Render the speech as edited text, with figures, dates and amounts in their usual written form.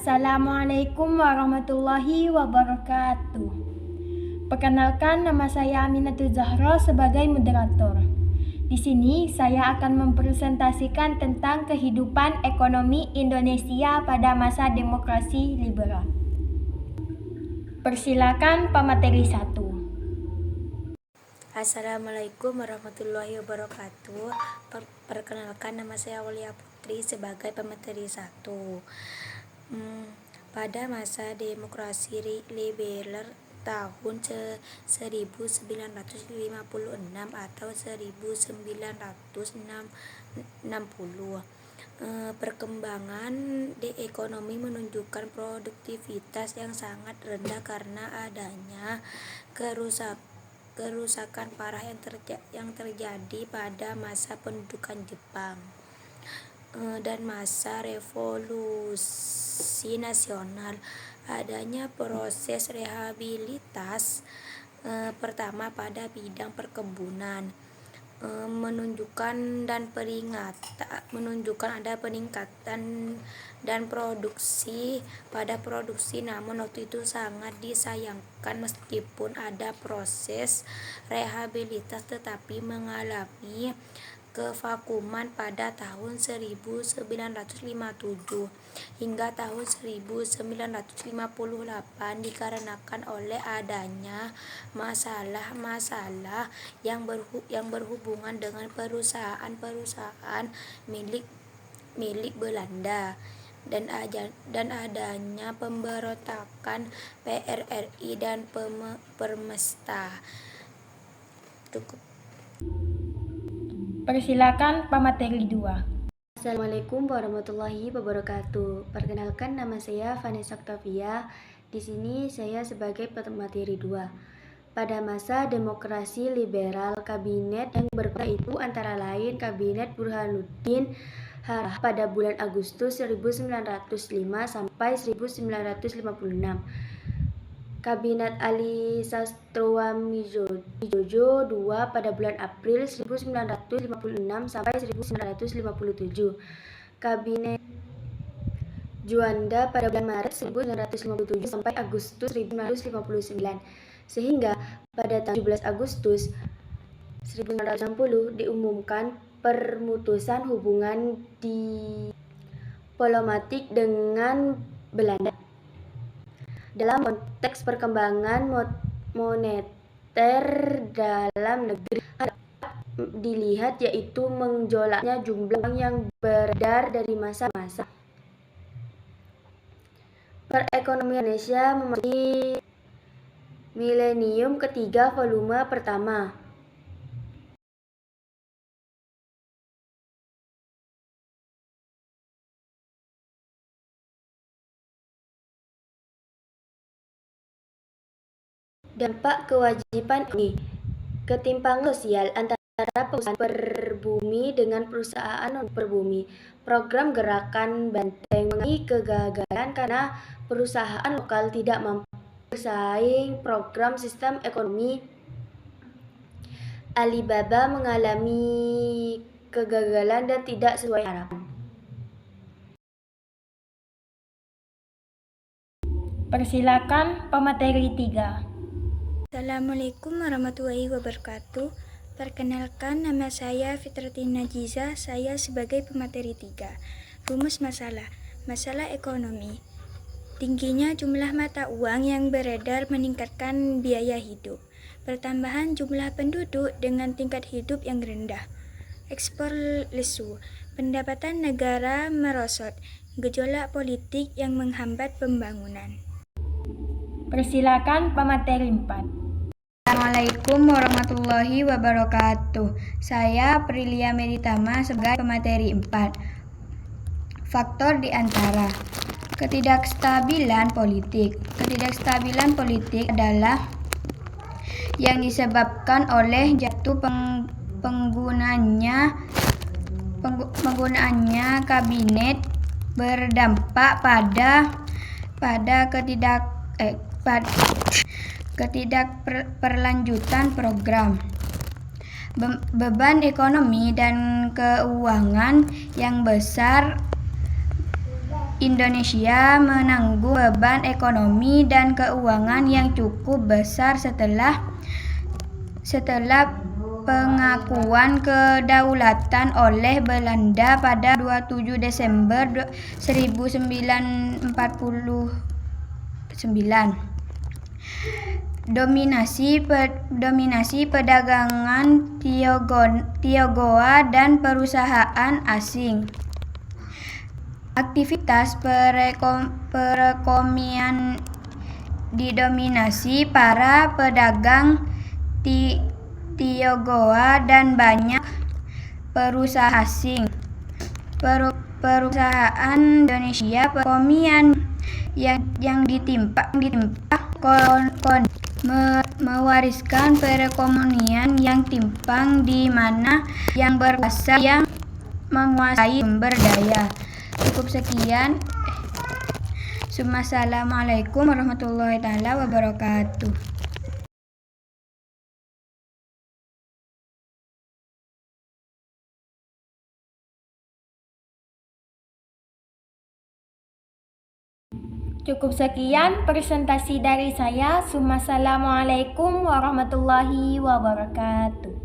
Assalamualaikum warahmatullahi wabarakatuh. Perkenalkan, nama saya Aminatul Zahra sebagai moderator. Di sini saya akan mempresentasikan tentang kehidupan ekonomi Indonesia pada masa demokrasi liberal. Persilakan pemateri 1. Assalamualaikum warahmatullahi wabarakatuh. Perkenalkan, nama saya Aulia Putri sebagai pemateri 1. Pada masa demokrasi liberal tahun 1956 atau 1960, perkembangan di ekonomi menunjukkan produktivitas yang sangat rendah karena adanya kerusakan parah yang terjadi pada masa pendudukan Jepang dan masa revolusi nasional. Adanya proses rehabilitas pertama pada bidang perkebunan menunjukkan ada peningkatan dan produksi, namun waktu itu sangat disayangkan meskipun ada proses rehabilitas tetapi mengalami kevakuman pada tahun 1957 hingga tahun 1958 dikarenakan oleh adanya masalah-masalah yang berhubungan dengan perusahaan milik Belanda dan adanya pemberontakan PRRI dan Permesta. Cukup. Persilakan pemateri 2. Assalamualaikum warahmatullahi wabarakatuh. Perkenalkan, nama saya Vanessa Octavia. Di sini saya sebagai pemateri 2. Pada masa demokrasi liberal, kabinet yang berkuasa itu antara lain Kabinet Burhanuddin Harah pada bulan Agustus 1905 sampai 1956. Kabinet Ali Sastroamidjojo II pada bulan April 1956 sampai 1957. Kabinet Juanda pada bulan Maret 1957 sampai Agustus 1959. Sehingga pada tanggal 17 Agustus 1960 diumumkan permutusan hubungan diplomatik dengan Belanda. Dalam konteks perkembangan moneter dalam negeri dilihat yaitu menjolaknya jumlah uang yang beredar dari masa-masa. Perekonomian Indonesia memasuki milenium ketiga volume pertama. Dampak kewajiban ini, ketimpangan sosial antara perusahaan perbumi dengan perusahaan non-perbumi. Program Gerakan Banteng mengalami kegagalan karena perusahaan lokal tidak mampu bersaing. Program Sistem Ekonomi Alibaba mengalami kegagalan dan tidak sesuai harapan. Persilakan pemateri 3. Assalamualaikum warahmatullahi wabarakatuh. Perkenalkan, nama saya Fitrati Najiza. Saya sebagai pemateri 3. Rumus masalah ekonomi. Tingginya jumlah mata uang yang beredar meningkatkan biaya hidup. Pertambahan jumlah penduduk dengan tingkat hidup yang rendah. Ekspor lesu. Pendapatan negara merosot. Gejolak politik yang menghambat pembangunan. Persilakan pemateri 4. Assalamualaikum warahmatullahi wabarakatuh. Saya Prilia Meditama sebagai pemateri 4. Faktor di antara ketidakstabilan politik. Ketidakstabilan politik adalah yang disebabkan oleh jatuh penggunaannya kabinet berdampak pada ketidakperlanjutan program. Beban ekonomi dan keuangan yang besar Indonesia menanggung beban ekonomi dan keuangan yang cukup besar setelah pengakuan kedaulatan oleh Belanda pada 27 Desember 1949. Dominasi perdagangan Tionghoa dan perusahaan asing. Aktivitas perekonomian didominasi para pedagang Tionghoa dan banyak perusahaan asing. Perusahaan Indonesia perekonomian yang ditimpa mewariskan perekonomian yang timpang di mana yang berkuasa yang menguasai sumber daya. Cukup sekian. Assalamualaikum warahmatullahi wabarakatuh. Cukup sekian presentasi dari saya. Assalamualaikum warahmatullahi wabarakatuh.